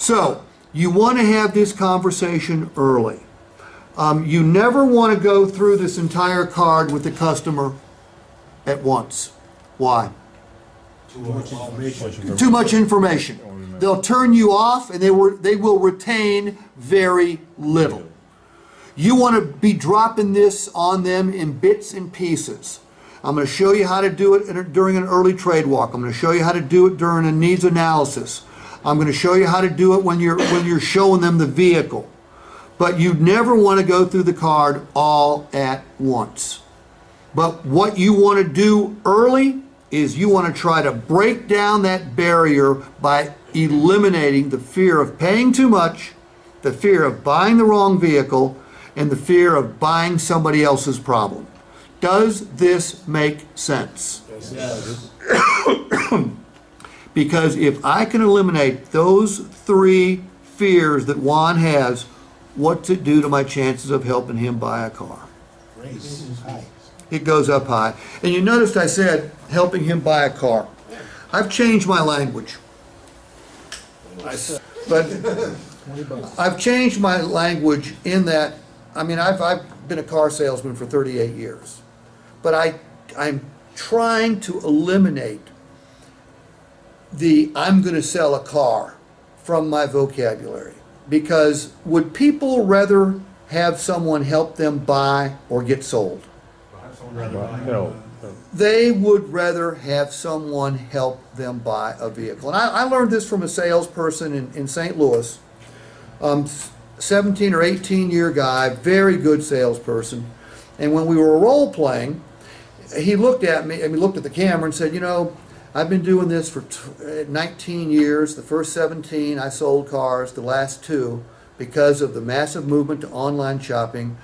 So, you want to have this conversation early. You never want to go through this entire card with the customer at once. Why? Too much information. Too much information. They'll turn you off and they will retain very little. You want to be dropping this on them in bits and pieces. I'm going to show you how to do it during an early trade walk. I'm going to show you how to do it during a needs analysis. I'm going to show you how to do it when you're showing them the vehicle. But you never want to go through the card all at once. But what you want to do early is you want to try to break down that barrier by eliminating the fear of paying too much, the fear of buying the wrong vehicle, and the fear of buying somebody else's problem. Does this make sense? Yes. Because if I can eliminate those three fears that Juan has, what's it do to my chances of helping him buy a car? It goes up high. And you noticed I said helping him buy a car. I've changed my language. But I've changed my language in that, I mean, I've been a car salesman for 38 years. But I'm trying to eliminate the I'm going to sell a car from my vocabulary. Because would people rather have someone help them buy or get sold? No. They would rather have someone help them buy a vehicle. And I learned this from a salesperson in St. Louis, 17 or 18 year guy, very good salesperson. And when we were role playing, he looked at me, and he looked at the camera and said, you know, I've been doing this for 19 years. The first 17 I sold cars, the last 2, because of the massive movement to online shopping.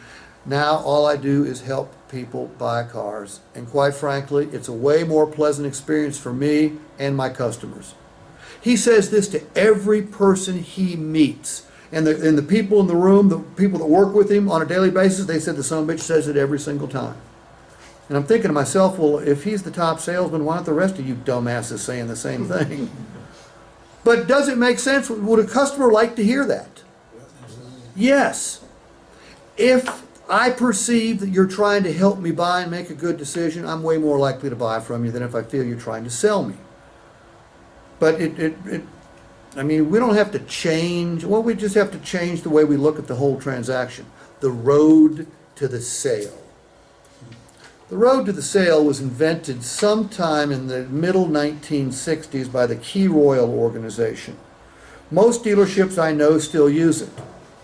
Now all I do is help people buy cars. And quite frankly, it's a way more pleasant experience for me and my customers. He says this to every person he meets. And the people in the room, the people that work with him on a daily basis, they said the son of a bitch says it every single time. And I'm thinking to myself, well, if he's the top salesman, why aren't the rest of you dumbasses saying the same thing? But does it make sense? Would a customer like to hear that? Yes. If I perceive that you're trying to help me buy and make a good decision, I'm way more likely to buy from you than if I feel you're trying to sell me. But I mean, we don't have to change, well, we just have to change the way we look at the whole transaction. The road to the sale. The road to the sale was invented sometime in the middle 1960s by the Key Royal organization. Most dealerships I know still use it.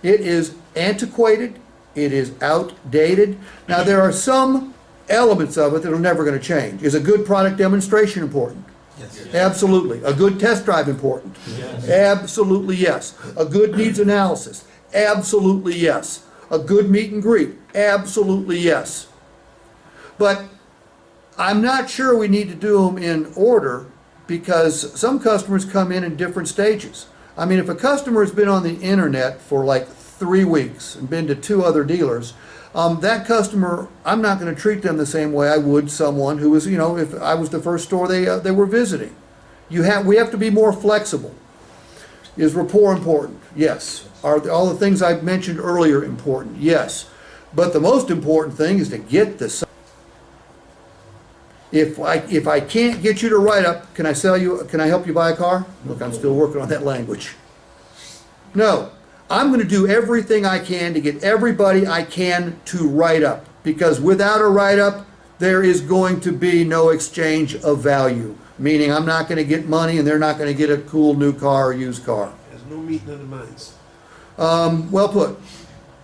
It is antiquated. It is outdated. Now, there are some elements of it that are never going to change. Is a good product demonstration important? Yes. Absolutely. A good test drive important? Yes. Absolutely yes. A good needs analysis? Absolutely yes. A good meet and greet? Absolutely yes. But I'm not sure we need to do them in order, because some customers come in different stages. I mean, if a customer has been on the internet for like 3 weeks and been to 2 other dealers, that customer, I'm not going to treat them the same way I would someone who was, you know, if I was the first store they were visiting. We have to be more flexible. Is rapport important? Yes. Are all the things I've mentioned earlier important? Yes. But the most important thing is to get the. If I can't get you to write up, can I help you buy a car? Look, I'm still working on that language. No. I'm going to do everything I can to get everybody I can to write up, because without a write-up, there is going to be no exchange of value, meaning I'm not going to get money and they're not going to get a cool new car or used car. There's no meeting of the minds. Well put.